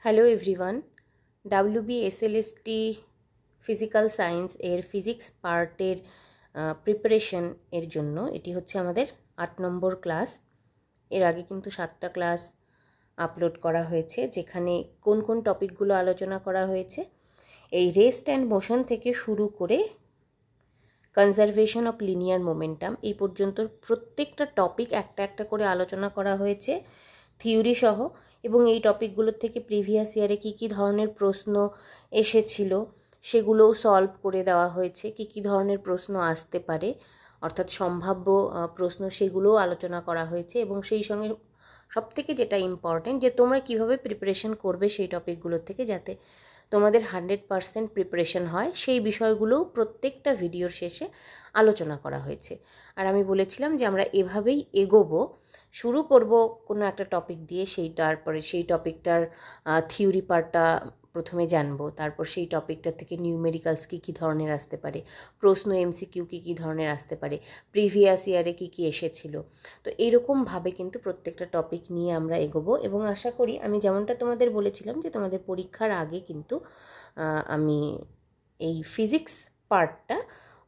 Hello everyone, WBSLST physical science এর physics পার্টের preparation এর জন্য এটি হচ্ছে আমাদের 8 নম্বর ক্লাস। এর আগে কিন্তু 7টা ক্লাস আপলোড করা হয়েছে, যেখানে কোন কোন টপিকগুলো আলোচনা করা হয়েছে। এই রেস্ট অ্যান্ড মোশন থেকে শুরু করে কনজারভেশন অফ লিনিয়ার মোমেন্টাম এই পর্যন্ত প্রত্যেকটা টপিক একটা একটা করে আলোচনা করা হয়েছে থিওরি সহ, এবং এই টপিকগুলোর থেকে প্রিভিয়াস ইয়ারে কী কী ধরনের প্রশ্ন এসেছিল সেগুলোও সলভ করে দেওয়া হয়েছে। কী কী ধরনের প্রশ্ন আসতে পারে অর্থাৎ সম্ভাব্য প্রশ্ন, সেগুলোও আলোচনা করা হয়েছে। এবং সেই সঙ্গে সবথেকে যেটা ইম্পর্টেন্ট, যে তোমরা কিভাবে প্রিপারেশন করবে সেই টপিকগুলোর থেকে, যাতে তোমাদের 100% প্রিপারেশন হয়, সেই বিষয়গুলোও প্রত্যেকটা ভিডিওর শেষে আলোচনা করা হয়েছে। আর আমি বলেছিলাম যে আমরা এভাবেই এগোবো। শুরু করব কোনো একটা টপিক দিয়ে, তারপরে সেই টপিকটার থিওরি পার্টটা প্রথমে জানবো, তারপর সেই টপিকটা থেকে নিউমেরিক্যালস কী কী ধরনের আসতে পারে, প্রশ্ন MCQ কী কী ধরনের আসতে পারে, প্রিভিয়াস ইয়ারে কী কী এসেছিল। তো এইরকমভাবে কিন্তু প্রত্যেকটা টপিক নিয়ে আমরা এগোবো, এবং আশা করি আমি যেমনটা তোমাদের বলেছিলাম যে তোমাদের পরীক্ষার আগে কিন্তু আমি এই ফিজিক্স পার্টটা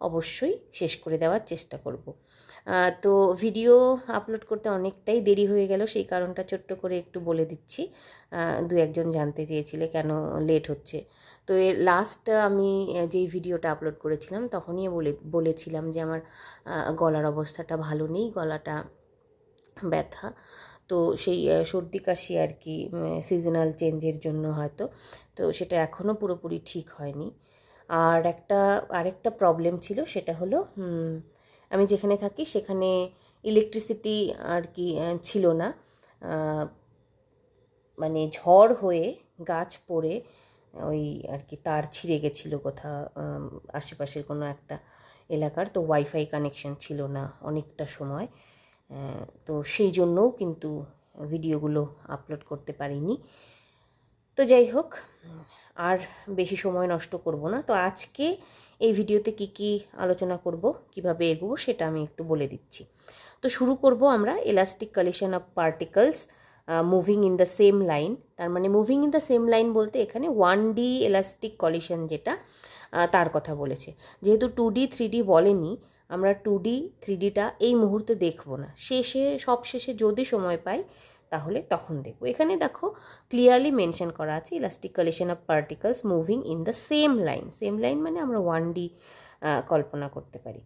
অবশ্যই শেষ করে দেওয়ার চেষ্টা করব। তো ভিডিও আপলোড করতে অনেকটাই দেরি হয়ে গেল, সেই কারণটা ছোট্ট করে একটু বলে দিচ্ছি। দু একজন জানতে চেয়েছিলে কেন লেট হচ্ছে। তো এর লাস্ট আমি যেই ভিডিওটা আপলোড করেছিলাম তখনই বলেছিলাম যে আমার গলার অবস্থাটা ভালো নেই, গলাটা ব্যথা। তো সেই সর্দি কাশি আর কি, সিজনাল চেঞ্জের জন্য হয়তো। তো সেটা এখনও পুরোপুরি ঠিক হয়নি। আর আরেকটা প্রবলেম ছিল, সেটা হলো আমি যেখানে থাকি সেখানে ইলেকট্রিসিটি আর কি ছিল না। মানে ঝড় হয়ে গাছ পড়ে ওই আর কি তার ছিঁড়ে গেছিলো কোথাও আশেপাশের কোনো একটা এলাকার, তো ওয়াইফাই কানেকশন ছিল না অনেকটা সময়। তো সেই জন্যও কিন্তু ভিডিওগুলো আপলোড করতে পারিনি। তো যাই হোক, আর বেশি সময় নষ্ট করব না। তো আজকে এই ভিডিওতে কি কি আলোচনা করব, কিভাবে এগোবো, সেটা আমি একটু বলে দিচ্ছি। তো শুরু করব আমরা elastic collection of particles moving in the same line. তার মানে moving in the same line বলতে এখানে 1D ইলাস্টিক কলিশন যেটা, তার কথা বলেছে। যেহেতু 2D 3D বলেনি, আমরা 2D 3Dটা এই মুহূর্তে দেখব না, সবশেষে যদি সময় পাই তাহলে তখন দেখব। এখানে দেখো ক্লিয়ারলি মেনশন করা আছে elastic collection of particles moving in the same line. Same line মানে আমরা 1D কল্পনা করতে পারি।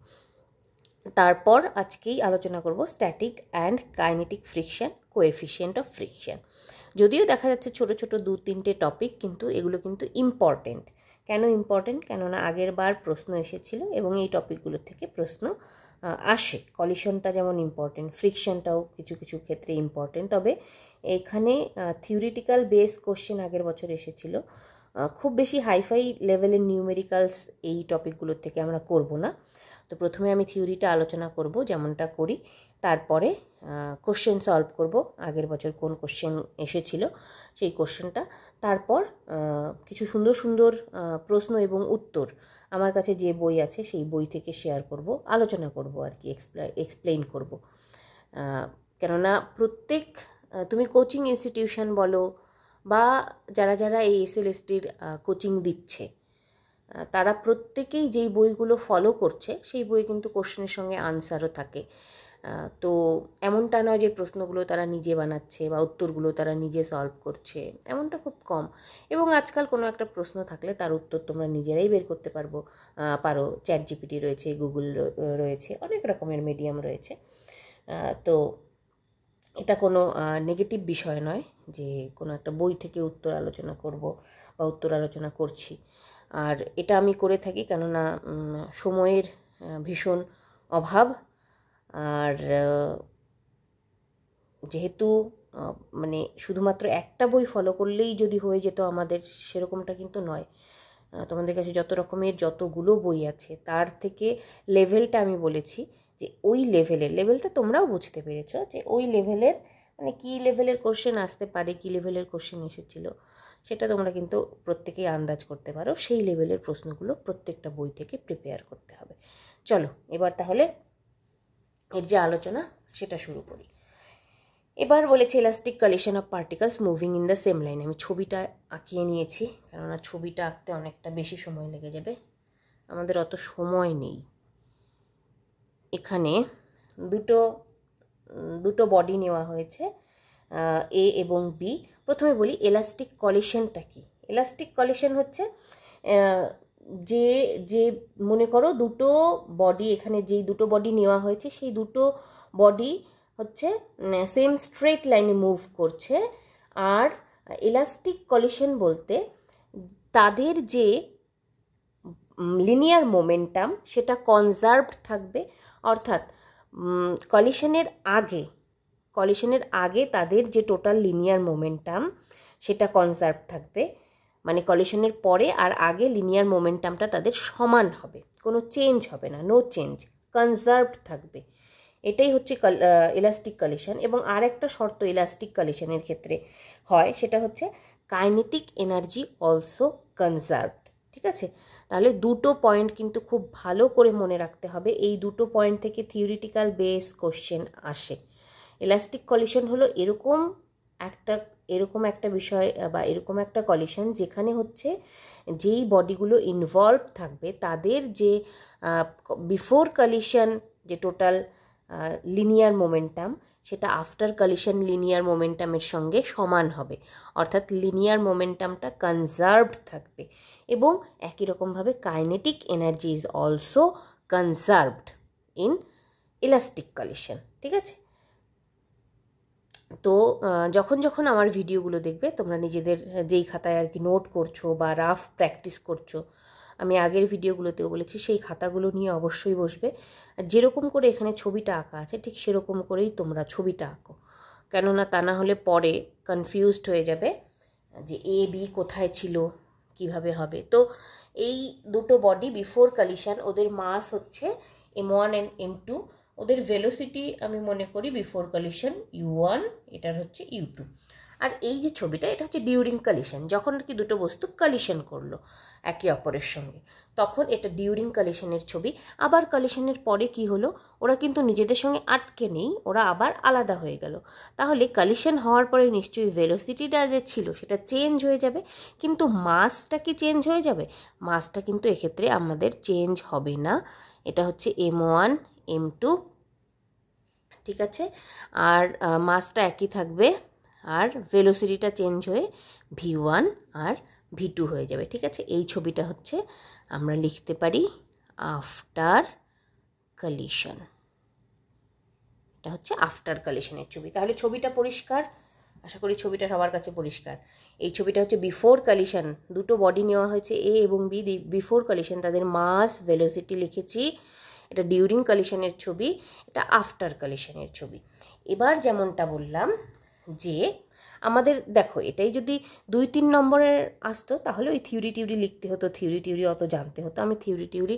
তারপর আজকেই আলোচনা করব static and kinetic friction, coefficient of friction. যদিও দেখা যাচ্ছে ছোট ছোট 2-3টে টপিক, কিন্তু এগুলো কিন্তু ইম্পর্টেন্ট। কেন ইম্পর্টেন্ট? কেননা আগের বার প্রশ্ন এসেছিল এবং এই টপিকগুলো থেকে প্রশ্ন আসে। কলিশনটা যেমন ইম্পর্টেন্ট, ফ্রিকশনটাও কিছু কিছু ক্ষেত্রে ইম্পর্টেন্ট। তবে এখানে থিওরিটিক্যাল বেস কোশ্চেন আগের বছর এসেছিল। খুব বেশি হাইফাই লেভেলের নিউমেরিক্যালস এই টপিকগুলোর থেকে আমরা করব না। তো প্রথমে আমি থিওরিটা আলোচনা করব যেমনটা করি, তারপরে কোশ্চেন সলভ করব, আগের বছর কোন কোশ্চেন এসেছিল সেই কোশ্চেনটা। তারপর কিছু সুন্দর সুন্দর প্রশ্ন এবং উত্তর আমার কাছে যে বই আছে সেই বই থেকে শেয়ার করব, আলোচনা করব আর কি, এক্সপ্লেইন করব। কেননা প্রত্যেক তুমি কোচিং ইনস্টিটিউশন বলো বা যারা যারা এই SLSTর কোচিং দিচ্ছে, তারা প্রত্যেকেই যেই বইগুলো ফলো করছে সেই বই কিন্তু কোশ্চেনের সঙ্গে আনসারও থাকে। তো এমনটা নয় যে প্রশ্নগুলো তারা নিজে বানাচ্ছে বা উত্তরগুলো তারা নিজে সলভ করছে, এমনটা খুব কম। এবং আজকাল কোনো একটা প্রশ্ন থাকলে তার উত্তর তোমরা নিজেরাই বের করতে পারো। ChatGPT রয়েছে, গুগল রয়েছে, অনেক রকমের মিডিয়াম রয়েছে। তো এটা কোনো নেগেটিভ বিষয় নয় যে কোনো একটা বই থেকে উত্তর আলোচনা করব বা উত্তর আলোচনা করছি। আর এটা আমি করে থাকি কেননা সময়ের ভীষণ অভাব। আর যেহেতু মানে শুধুমাত্র একটা বই ফলো করলেই যদি হয়ে যেত আমাদের, সেরকমটা কিন্তু নয়। তোমাদের কাছে যতগুলো বই আছে তার থেকে লেভেলটা আমি বলেছি, যে ওই লেভেলটা তোমরাও বুঝতে পেরেছো, যে ওই লেভেলের মানে কী লেভেলের কোশ্চেন আসতে পারে, কী লেভেলের কোশ্চেন এসেছিলো সেটা তোমরা কিন্তু প্রত্যেকেই আন্দাজ করতে পারো। সেই লেভেলের প্রশ্নগুলো প্রত্যেকটা বই থেকে প্রিপেয়ার করতে হবে। চলো এবার তাহলে এর যে আলোচনা সেটা শুরু করি। এবার বলেছে elastic collection of particles moving in the same line. আমি ছবিটা আঁকিয়ে নিয়েছি, কেননা ছবিটা আঁকতে অনেকটা বেশি সময় লেগে যাবে, আমাদের অত সময় নেই। এখানে দুটো বডি নেওয়া হয়েছে, এ এবং বি। প্রথমে বলি এলাস্টিক কলিশনটা কি। এলাস্টিক কলিশন হচ্ছে যে যে মনে করো দুটো বডি, এখানে যেই দুটো বডি নেওয়া হয়েছে সেই দুটো বডি হচ্ছে সেম স্ট্রেট লাইনে মুভ করছে। আর এলাস্টিক কলিশন বলতে তাদের যে লিনিয়ার মোমেন্টাম সেটা কনজার্ভড থাকবে, অর্থাৎ কলিশনের আগে তাদের যে টোটাল লিনিয়ার মোমেন্টাম সেটা কনজার্ভ থাকবে, মানে কলিশনের পরে আর আগে লিনিয়ার মোমেন্টামটা তাদের সমান হবে, কোনো চেঞ্জ হবে না, নো চেঞ্জ, কনজার্ভড থাকবে। এটাই হচ্ছে ইলাস্টিক কলিশন। এবং আর একটা শর্ত ইলাস্টিক কলিশনের ক্ষেত্রে হয়, সেটা হচ্ছে কাইনেটিক এনার্জি অলসো কনজার্ভড। ঠিক আছে, তাহলে দুটো পয়েন্ট কিন্তু খুব ভালো করে মনে রাখতে হবে, এই দুটো পয়েন্ট থেকে থিওরিটিক্যাল বেস কোশ্চেন আসে। ইলাস্টিক কলিশন হলো এরকম একটা বিষয় বা এরকম একটা কলিশন যেখানে হচ্ছে যেই বডিগুলো ইনভলভ থাকবে তাদের যে বিফোর কলিশন যে টোটাল লিনিয়ার মোমেন্টাম সেটা আফটার কলিশন লিনিয়ার মোমেন্টামের সঙ্গে সমান হবে, অর্থাৎ লিনিয়ার মোমেন্টামটা কনজার্ভড থাকবে। এবং একই রকমভাবে kinetic energy is also conserved in elastic collision. ঠিক আছে, তো যখন যখন আমার ভিডিওগুলো দেখবে তোমরা নিজেদের যেই খাতায় আর কি নোট করছো বা রাফ প্র্যাকটিস করছো, আমি আগের ভিডিওগুলোতেও বলেছি সেই খাতাগুলো নিয়ে অবশ্যই বসবে। আর যেরকম করে এখানে ছবিটা আঁকা আছে ঠিক সেরকম করেই তোমরা ছবিটা আঁকো, কেননা তা না হলে পরে কনফিউজড হয়ে যাবে যে এ বি কোথায় ছিল, কিভাবে হবে। তো এই দুটো বডি বিফোর কলিশন, ওদের মাস হচ্ছে m1 অ্যান্ড m2, ওদের ভেলোসিটি আমি মনে করি বিফোর কলিশন u1, এটার হচ্ছে u2। আর এই যে ছবিটা এটা হচ্ছে ডিউরিং কলিশন, যখন আর কি দুটো বস্তু কলিশন করলো একে অপরের সঙ্গে, তখন এটা ডিউরিং কলিশনের ছবি। আবার কলিশনের পরে কি হলো, ওরা কিন্তু নিজেদের সঙ্গে আটকে নেই, ওরা আবার আলাদা হয়ে গেল। তাহলে কলিশন হওয়ার পরে নিশ্চয়ই ভেলোসিটিটা যে ছিল সেটা চেঞ্জ হয়ে যাবে, কিন্তু মাসটা কি চেঞ্জ হয়ে যাবে? মাসটা কিন্তু এক্ষেত্রে আমাদের চেঞ্জ হবে না, এটা হচ্ছে m1 m2। ঠিক আছে, আর মাসটা একই থাকবে, আর ভেলোসিটিটা চেঞ্জ হয়ে v1 আর v2 হয়ে যাবে। ঠিক আছে, এই ছবিটা হচ্ছে আমরা লিখতে পারি আফটার কলিশন, এটা হচ্ছে আফটার কলিশনের ছবি। তাহলে ছবিটা পরিষ্কার, আশা করি ছবিটা সবার কাছে পরিষ্কার। এই ছবিটা হচ্ছে বিফোর কলিশন, দুটো বডি নেওয়া হয়েছে এ এবং বি, বিফোর কলিশন তাদের মাস ভেলোসিটি লিখেছি। এটা ডিউরিং কলিশনের ছবি, এটা আফটার কলিশনের ছবি। এবার যেমনটা বললাম যে আমাদের দেখো এটাই যদি 2-3 নম্বরের আসতো তাহলে ওই থিওরি লিখতে হতো, থিওরি অত জানতে হতো। আমি থিওরি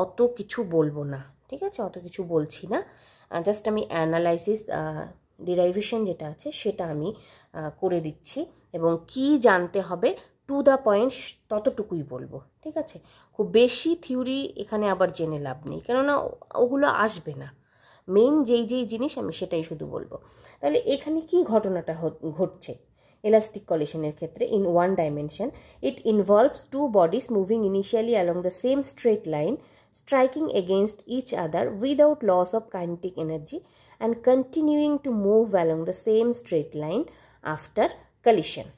অত কিছু বলবো না, ঠিক আছে, অত কিছু বলছি না, জাস্ট আমি অ্যানালাইসিস ডিরাইভেশন যেটা আছে সেটা আমি করে দিচ্ছি, এবং কি জানতে হবে টু দ্য পয়েন্ট ততটুকুই বলবো। ঠিক আছে, খুব বেশি থিওরি এখানে আবার জেনে লাভ নেই, কেননা ওগুলো আসবে না। মেইন যেই জিনিস আমি সেটাই শুধু বলবো। তাহলে এখানে কি ঘটনাটা ঘটছে ইলাস্টিক কলিশনের ক্ষেত্রে? In one dimension it involves two bodies moving initially along the same straight line, striking against each other without loss of kinetic energy and continuing to move along the same straight line after collision.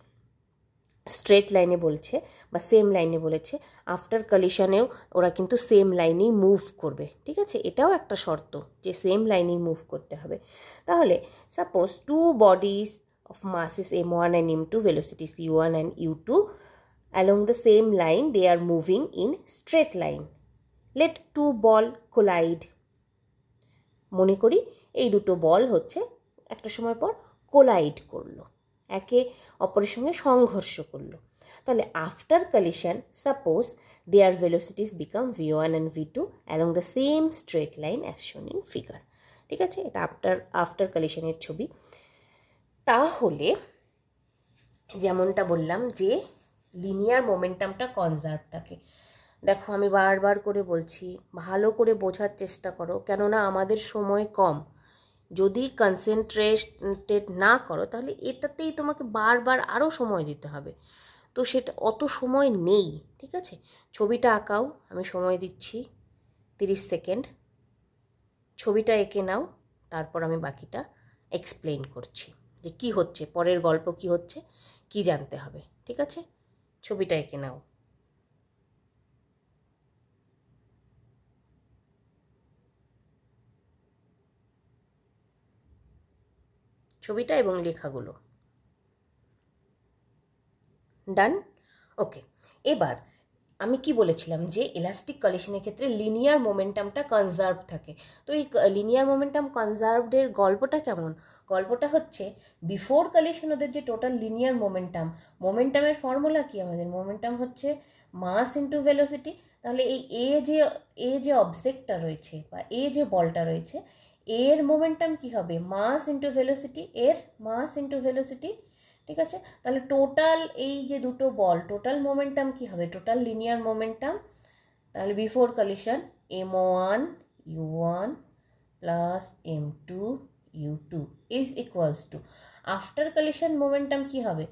Straight লাইনে বলছে বা same লাইনে বলেছে, after কলিশনেও ওরা কিন্তু same লাইনেই move করবে। ঠিক আছে, এটাও একটা শর্ত যে সেম লাইনেই মুভ করতে হবে। তাহলে suppose two bodies of masses m1 and m2, velocities u1 and u2, along the same line they are moving in straight line. Let two ball collide. মনে করি এই দুটো বল হচ্ছে একটা সময় পর কোলাইড করলো, একে অপরের সঙ্গে সংঘর্ষ করলো। তাহলে after collision suppose their velocities become v1 and v2 along the same straight line as shown in figure. ঠিক আছে, এটা আফটার কলিশনের ছবি। তাহলে যেমনটা বললাম যে লিনিয়ার মোমেন্টামটা কনজার্ভ থাকে। দেখো আমি বারবার করে বলছি, ভালো করে বোঝার চেষ্টা করো, কেননা আমাদের সময় কম, যদি কনসেন্ট্রেটেড না করো তাহলে এটাতেই তোমাকে বারবার আরও সময় দিতে হবে, তো সেটা অত সময় নেই। ঠিক আছে, ছবিটা আঁকাও, আমি সময় দিচ্ছি 30 সেকেন্ড। ছবিটা এঁকে নাও, তারপর আমি বাকিটা এক্সপ্লেন করছি যে কি হচ্ছে, পরের গল্প কি হচ্ছে, কি জানতে হবে। ঠিক আছে, ছবিটা এঁকে নাও। ছবিটা এবং লেখাগুলো ডান। ওকে, এবার আমি কি বলেছিলাম যে ইলাস্টিক কলিশনের ক্ষেত্রে লিনিয়ার মোমেন্টামটা কনজার্ভ থাকে। তো এই লিনিয়ার মোমেন্টাম কনজার্ভডের গল্পটা কেমন? গল্পটা হচ্ছে বিফোর কলিশন ওদের যে টোটাল লিনিয়ার মোমেন্টামের ফর্মুলা কি আমাদের? মোমেন্টাম হচ্ছে মাস ইন্টু ভেলোসিটি। তাহলে এই এ যে অবজেক্টটা রয়েছে বা এ যে বলটা রয়েছে, এর মোমেন্টাম কি হবে? মাস ইন্টু ভেলোসিটি, এর মাস ইন্টু ভেলোসিটি। ঠিক আছে, তাহলে টোটাল এই যে দুটো বল, টোটাল মোমেন্টাম কি হবে? Total linear momentum. তাহলে before collision m1 u1 plus m2 u2 is equals to, after collision momentum কি হবে?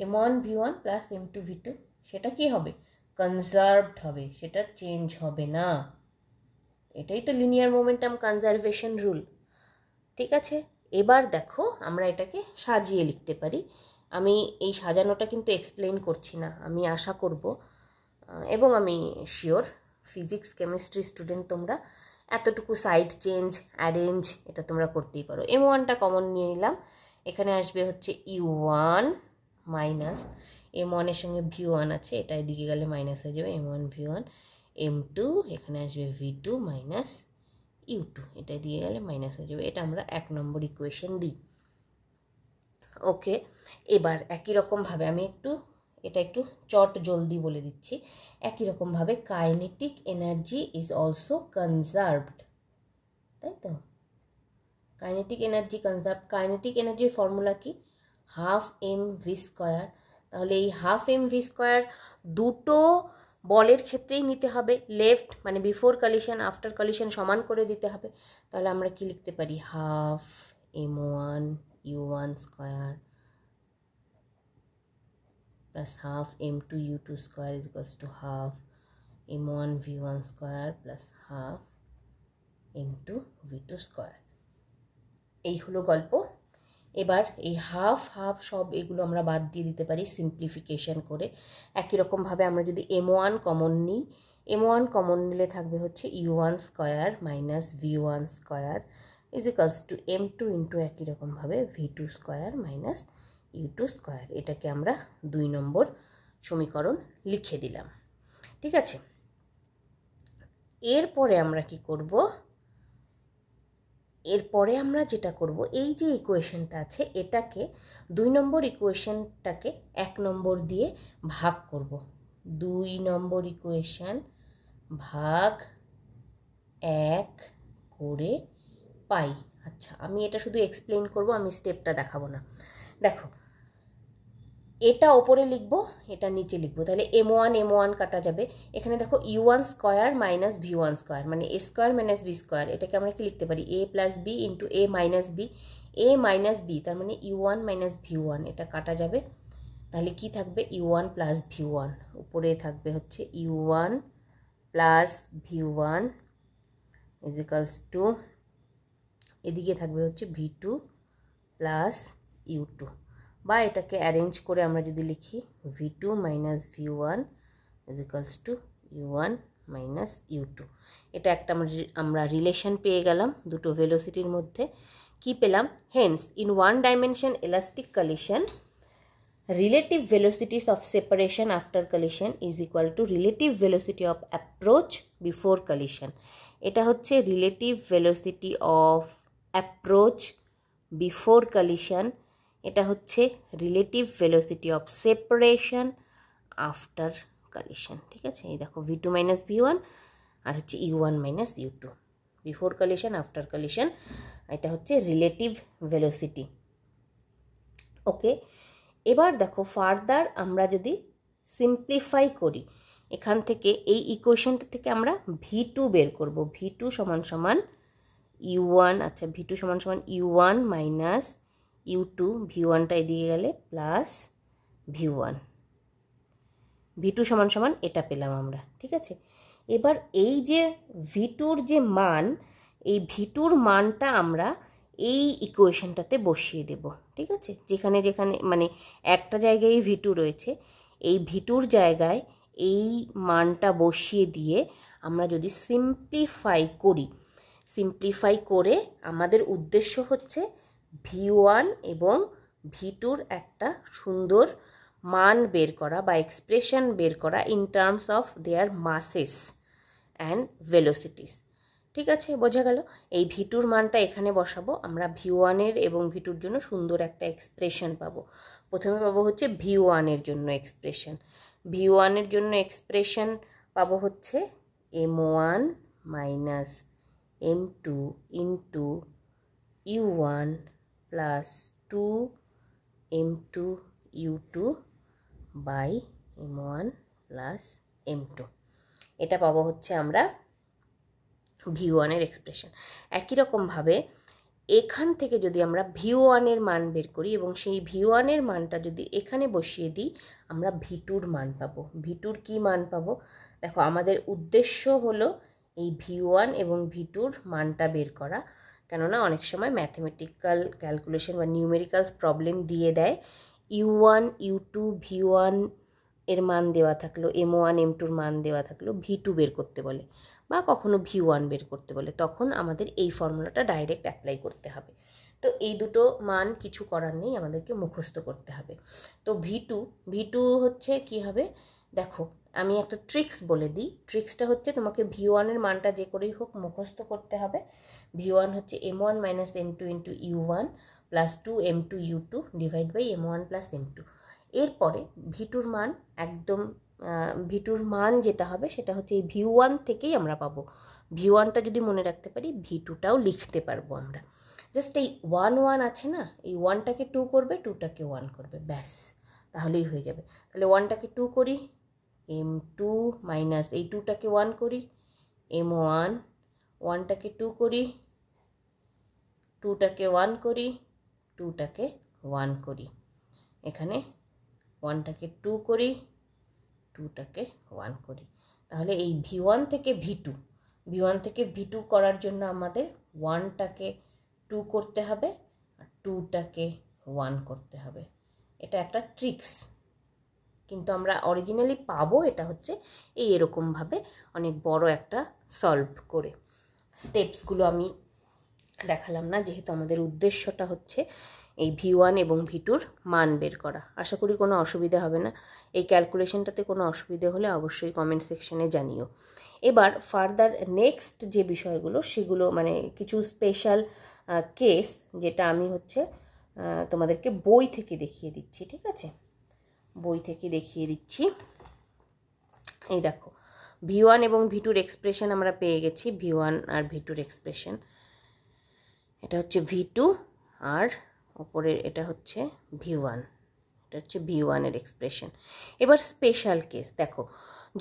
m1 v1 plus m2 v2। সেটা কি হবে? কনজার্ভড হবে, সেটা চেঞ্জ হবে না। এটাই তো লিনিয়ার মোমেন্টাম কনজারভেশন রুল। ঠিক আছে, এবার দেখো আমরা এটাকে সাজিয়ে লিখতে পারি। আমি এই সাজানোটা কিন্তু এক্সপ্লেন করছি না, আমি আশা করব এবং আমি শিওর ফিজিক্স কেমিস্ট্রি স্টুডেন্ট তোমরা এতটুকু সাইড চেঞ্জ অ্যারেঞ্জ এটা তোমরা করতেই পারো। m1টা কমন নিয়ে নিলাম, এখানে আসবে হচ্ছে u1 মাইনাস m1 এর সঙ্গে v1 আছে, এটা এদিকে গেলে মাইনাস হয়ে যাবে, m1 v1 m2 এখানে আসবে v2 মাইনাস u2, এটা দিয়ে গেলে মাইনাস হয়ে যাবে। এটা আমরা 1 নম্বর ইকুয়েশন দিই। ওকে, এবার একই রকমভাবে আমি এটা একটু চট জলদি বলে দিচ্ছি। একই রকমভাবে kinetic energy is also conserved, তাই তো? কাইনেটিক এনার্জি কনজার্ভ, কাইনেটিক এনার্জির ফর্মুলা কি? Half M V square. তাহলে এই হাফ এম ভি স্কোয়ার দুটো বলের ক্ষেত্রেই নিতে হবে, লেফট মানে বিফোর কলিশন আফটার কলিশন সমান করে দিতে হবে। তাহলে আমরা কি লিখতে পারি? Half m1 u1 square plus half m2 u2 square is equals to half m1 v1 square plus half m2 v2 square. এই হলো গল্প। এবার এই হাফ হাফ সব এগুলো আমরা বাদ দিয়ে দিতে পারি সিম্পলিফিকেশন করে। একই রকমভাবে আমরা যদি m1 কমন নিই, m1 কমন নিলে থাকবে হচ্ছে u1 square minus v1 square is equals two m2 into একই রকমভাবে v2 square minus u2 square. এটাকে আমরা 2 নম্বর সমীকরণ লিখে দিলাম। ঠিক আছে, এরপরে আমরা কি করব? এরপরে আমরা যেটা করব, এই যে ইকুয়েশনটা আছে এটাকে 2 নম্বর ইকুয়েশনটাকে 1 নম্বর দিয়ে ভাগ করব। 2 নম্বর ইকুয়েশন ভাগ 1 করে পাই। আচ্ছা, আমি এটা শুধু এক্সপ্লেন করব, আমি স্টেপটা দেখাবো না। দেখো, এটা ওপরে লিখবো, এটা নিচে লিখবো, তাহলে m1 কাটা যাবে। এখানে দেখো u1 square minus v1 square মানে a square minus b square, এটাকে আমরা কি লিখতে পারি? a plus b into a minus b, তার মানে u1 মাইনাস v1, এটা কাটা যাবে। তাহলে কি থাকবে? u1 প্লাস v1, উপরে থাকবে হচ্ছে u1 plus v1 is equals two, এদিকে থাকবে হচ্ছে v2 প্লাস u2, বা এটাকে অ্যারেঞ্জ করে আমরা যদি লিখি v2 minus v1 is equals two u1 minus u2। এটা একটা আমরা রিলেশন পেয়ে গেলাম দুটো ভেলোসিটির মধ্যে। কি পেলাম? Hence in one dimension elastic collision relative velocities of separation after collision is equal to relative velocity of approach before collision. এটা হচ্ছে relative velocity of approach before collision, এটা হচ্ছে relative velocity of separation after collision. ঠিক আছে, এই দেখো v2 minus v1 আর হচ্ছে u1 minus u2, before collision after collision, এটা হচ্ছে রিলেটিভ ভেলোসিটি। ওকে, এবার দেখো ফার্দার আমরা যদি সিম্পলিফাই করি, এখান থেকে এই ইকুয়েশনটা থেকে আমরা v2 বের করব। v2 সমান সমান u1, আচ্ছা v2 সমান সমান u1 মাইনাস u2, v1টা এদিকে গেলে প্লাস v1, v2 সমান সমান এটা পেলাম আমরা, ঠিক আছে। এবার এই যে v2র যে মান, এই v2র মানটা আমরা এই ইকুয়েশনটাতে বসিয়ে দেব, ঠিক আছে। যেখানে যেখানে মানে একটা জায়গায় v2 রয়েছে, এই v2র জায়গায় এই মানটা বসিয়ে দিয়ে আমরা যদি সিম্পলিফাই করে আমাদের উদ্দেশ্য হচ্ছে v1 এবং v2র একটা সুন্দর মান বের করা বা এক্সপ্রেশন বের করা in terms of their masses and velocities, ঠিক আছে, বোঝা গেল। এই v2র মানটা এখানে বসাবো, আমরা v1-এর এবং v2র জন্য সুন্দর একটা এক্সপ্রেশন পাবো। প্রথমে পাবো হচ্ছে v1-এর জন্য এক্সপ্রেশন পাবো হচ্ছে m1 minus m2 into u1 plus 2m2 u2 by m1 plus m2, এটা পাবো হচ্ছে আমরা v1-এর এক্সপ্রেশন। একই রকমভাবে এখান থেকে যদি আমরা v1-এর মান বের করি এবং সেই v1-এর মানটা যদি এখানে বসিয়ে দিই, আমরা v2-র মান পাবো। v2-র কী মান পাবো? দেখো, আমাদের উদ্দেশ্য হলো এই v1 এবং v2-র মানটা বের করা, কেননা অনেক সময় ম্যাথমেটিক্যাল ক্যালকুলেশন বা নিউমেরিক্যালস প্রবলেম দিয়ে দেয়, u1 u2 v1 এর মান দেওয়া থাকলো, m1 m2-র মান দেওয়া থাকলো, v2 বের করতে বলে বা কখনো v1 বের করতে বলে, তখন আমাদের এই ফর্মুলাটা ডাইরেক্ট অ্যাপ্লাই করতে হবে। তো এই দুটো মান কিছু করার নেই, আমাদেরকে মুখস্থ করতে হবে। তো v2 হচ্ছে কি হবে, দেখো আমি একটা ট্রিক্স বলে দিই। ট্রিক্সটা হচ্ছে তোমাকে v1-এর মানটা যে করেই হোক মুখস্থ করতে হবে। v1 হচ্ছে m1 minus m2 into u1 plus 2m2 u2 divide by m1 plus m2। এরপরে v2-র মান একদম v2-র মান যেটা হবে সেটা হচ্ছে এই v1 থেকেই আমরা পাবো। v1টা যদি মনে রাখতে পারি, v2টাও লিখতে পারবো আমরা। জাস্ট এই 1 1 আছে না, এই 1টাকে 2 করবে, 2টাকে 1 করবে, ব্যাস, তাহলেই হয়ে যাবে। তাহলে 1টাকে 2 করি, m2 মাইনাস এই 2টাকে 1 করি, m1, 1টাকে 2 করি, 2টাকে 1 করি, 2টাকে 1 করি, এখানে 1টাকে 2 করি, 2টাকে 1 করি। তাহলে এই v1 থেকে v2 করার জন্য আমাদের 1টাকে 2 করতে হবে আর 2টাকে 1 করতে হবে। এটা একটা ট্রিক্স, কিন্তু আমরা অরিজিনালি পাবো এটা হচ্ছে এরকমভাবে অনেক বড় একটা সলভ করে। স্টেপসগুলো আমি দেখালাম না, যেহেতু আমাদের উদ্দেশ্যটা হচ্ছে এই v1 এবং v2-র মান বের করা। আশা করি কোনো অসুবিধা হবে না। এই ক্যালকুলেশনটাতে কোনো অসুবিধা হলে অবশ্যই কমেন্ট সেকশনে জানিও। এবার ফার্দার নেক্সট যে বিষয়গুলো, সেগুলো মানে কিছু স্পেশাল কেস, যেটা আমি হচ্ছে তোমাদেরকে বই থেকে দেখিয়ে দিচ্ছি, ঠিক আছে, বই থেকে দেখিয়ে দিচ্ছি। এই দেখো, v1 এবং v2-র এক্সপ্রেশন আমরা পেয়ে গেছি, v1 আর v2-র এক্সপ্রেশন, এটা হচ্ছে v2 আর ওপরের এটা হচ্ছে v1, এটা হচ্ছে v1-এর এক্সপ্রেশন। এবার স্পেশাল কেস দেখো,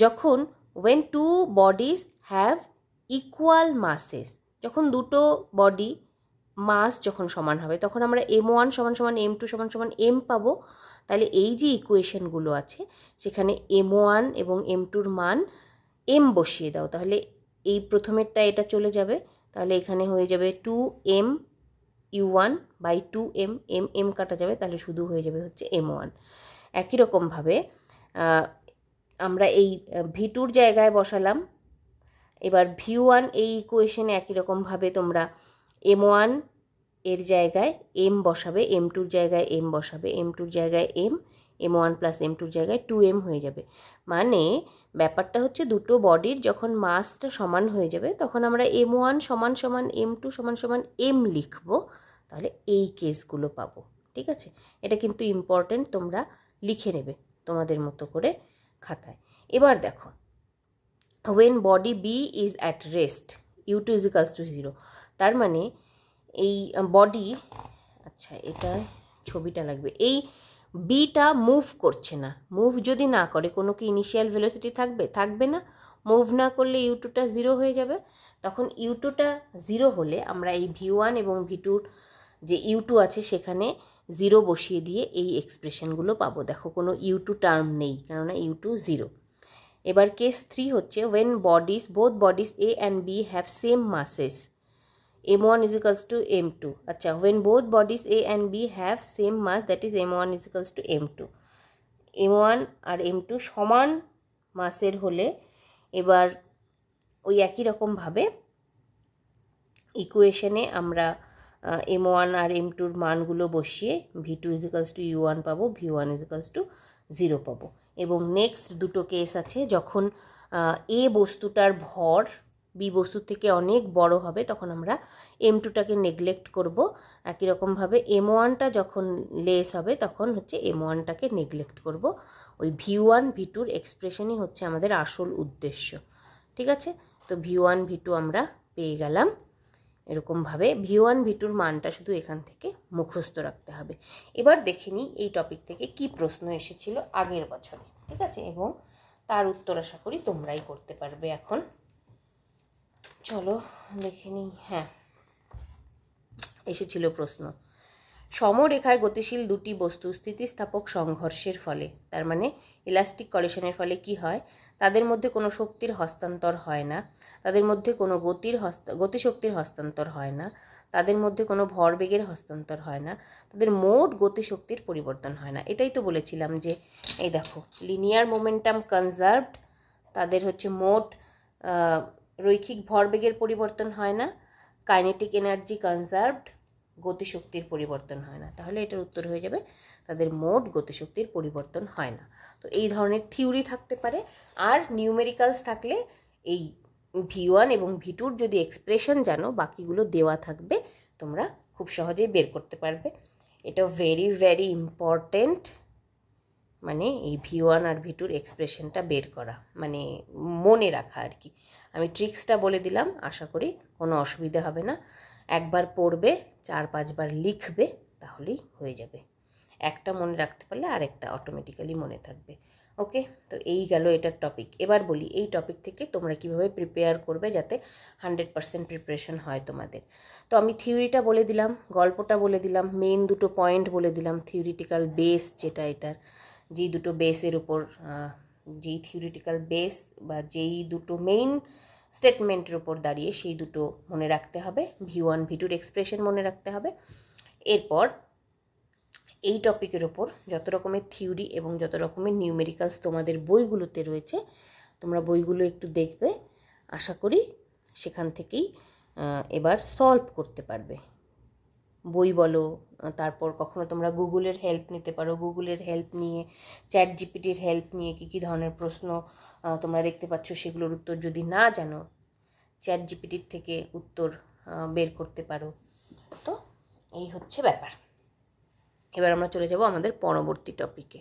যখন when two bodies have equal masses, যখন দুটো বডি মাস যখন সমান হবে, তখন আমরা m1 সমান সমান m2 সমান সমান m পাবো। তাহলে এই যে ইকুয়েশনগুলো আছে, সেখানে m1 এবং m2-র মান m বসিয়ে দাও, তাহলে এই প্রথমেরটা এটা চলে যাবে, তাহলে এখানে হয়ে যাবে 2m u1 by 2m, m কাটা যাবে, তাহলে শুধু হয়ে যাবে হচ্ছে m1। একই রকমভাবে আমরা এই v2-র জায়গায় বসালাম। এবার v1 এই ইকুয়েশনে একই রকমভাবে তোমরা m1 এর জায়গায় m বসাবে, m2-র জায়গায় m বসাবে, m2-র জায়গায় m1 প্লাস m2-র জায়গায় 2m হয়ে যাবে। মানে ব্যাপারটা হচ্ছে দুটো বডির যখন মাসটা সমান হয়ে যাবে, তখন আমরা m1 সমান সমান m2 সমান সমান m লিখবো, তাহলে এই কেসগুলো পাবো, ঠিক আছে। এটা কিন্তু ইম্পর্টেন্ট, তোমরা লিখে নেবে তোমাদের মতো করে খাতায়। এবার দেখো, when body B is at rest u2 is equals to 0, তার মানে এই বডি, আচ্ছা এটা ছবিটা লাগবে, এই বিটা মুভ করছে না। মুভ যদি না করে, কোনো কি ইনিশিয়াল ভেলোসিটি থাকবে না, মুভ না করলে ইউ2টা 0 হয়ে যাবে। তখন ইউ2টা 0 হলে আমরা এই ভি1 এবং ভি2 যে ইউ2 আছে সেখানে 0 বসিয়ে দিয়ে এই এক্সপ্রেশনগুলো পাবো। দেখো কোনো ইউ2 টার্ম নেই, কেননা ইউ2 0। এবার কেস 3 হচ্ছে when bodies both bodies A and B have same masses m1 is equals to m2। আচ্ছা, when both bodies A and B have same mass that is m1 is equals to m2, m1 R m2 সমান মাসের হলে এবার ওই একই রকমভাবে ইকুয়েশনে আমরা m1 আর m2র মানগুলো বসিয়ে v2 is equals to u1 পাবো, v1 is equals to 0 পাবো। এবং নেক্সট দুটো কেস আছে, যখন এ বস্তুটার ভর বি বস্তুর থেকে অনেক বড় হবে তখন আমরা m2টাকে নেগলেক্ট করব। একই রকমভাবে m1টা যখন লেস হবে তখন হচ্ছে m1টাকে নেগলেক্ট করব। ওই v1 v2র এক্সপ্রেশনই হচ্ছে আমাদের আসল উদ্দেশ্য। ঠিক আছে, তো v1 v2 আমরা পেয়ে গেলাম। এরকমভাবে v1 v2র মানটা শুধু এখান থেকে মুখস্থ রাখতে হবে। এবার দেখে নিই এই টপিক থেকে কি প্রশ্ন এসেছিল আগের বছরে। ঠিক আছে, এবং তার উত্তর আশা করি তোমরাই করতে পারবে। এখন চলো দেখে নিই। হ্যাঁ, এসেছিল প্রশ্ন, সমরেখায় গতিশীল দুটি বস্তু স্থিতিস্থাপক সংঘর্ষের ফলে, তার মানে ইলাস্টিক কলিশনের ফলে কি হয়, তাদের মধ্যে কোনো শক্তির হস্তান্তর হয় না, তাদের মধ্যে কোনো গতিশক্তির হস্তান্তর হয় না, তাদের মধ্যে কোনো ভরবেগের হস্তান্তর হয় না, তাদের মোট গতিশক্তির পরিবর্তন হয় না। এটাই তো বলেছিলাম যে এই দেখো লিনিয়ার মোমেন্টাম কনজার্ভড, তাদের হচ্ছে মোট রৈখিক ভরবেগের পরিবর্তন হয় না, কাইনেটিক এনার্জি কনজার্ভড, গতিশক্তির পরিবর্তন হয় না। তাহলে এটার উত্তর হয়ে যাবে তাদের মোট গতিশক্তির পরিবর্তন হয় না। তো এই ধরনের থিওরি থাকতে পারে। আর নিউমেরিক্যালস থাকলে এই v1 এবং v2র যদি এক্সপ্রেশন জানো বাকিগুলো দেওয়া থাকবে, তোমরা খুব সহজেই বের করতে পারবে। এটা ভেরি ভেরি ইম্পর্টেন্ট, মানে এই v1 আর v2র এক্সপ্রেশনটা বের করা, মানে মনে রাখা আর কি। আমি ট্রিক্সটা বলে দিলাম, আশা করি কোনো অসুবিধা হবে না। একবার পড়বে, 4-5 বার লিখবে, তাহলেই হয়ে যাবে। একটা মনে রাখতে পারলে আরেকটা অটোমেটিক্যালি মনে থাকবে। ওকে, তো এই গেল এটার টপিক। এবার বলি এই টপিক থেকে তোমরা কিভাবে প্রিপেয়ার করবে যাতে 100% প্রিপারেশন হয় তোমাদের। তো আমি থিওরিটা বলে দিলাম, গল্পটা বলে দিলাম, মেইন দুটো পয়েন্ট বলে দিলাম, থিওরিটিক্যাল বেস যেটা, এটার যেই দুটো বেসের উপর, যেই থিওরিটিক্যাল বেস বা যেই দুটো মেইন স্টেটমেন্টের উপর দাঁড়িয়ে সেই দুটো মনে রাখতে হবে, v1 v2র এক্সপ্রেশন মনে রাখতে হবে। এরপর এই টপিকের ওপর যত রকমের থিওরি এবং যত রকমের নিউমেরিক্যালস তোমাদের বইগুলোতে রয়েছে, তোমরা বইগুলো একটু দেখবে, আশা করি সেখান থেকেই এবার সলভ করতে পারবে। বই বলো, তারপর কখনো তোমরা গুগলের হেল্প নিতে পারো, গুগলের হেল্প নিয়ে, চ্যাট জিপিটির হেল্প নিয়ে কী কী ধরনের প্রশ্ন তোমরা দেখতে পাচ্ছ সেগুলোর উত্তর যদি না জানো চ্যাট জিপিটির থেকে উত্তর বের করতে পারো। তো এই হচ্ছে ব্যাপার। এবার আমরা চলে যাব আমাদের পরবর্তী টপিকে।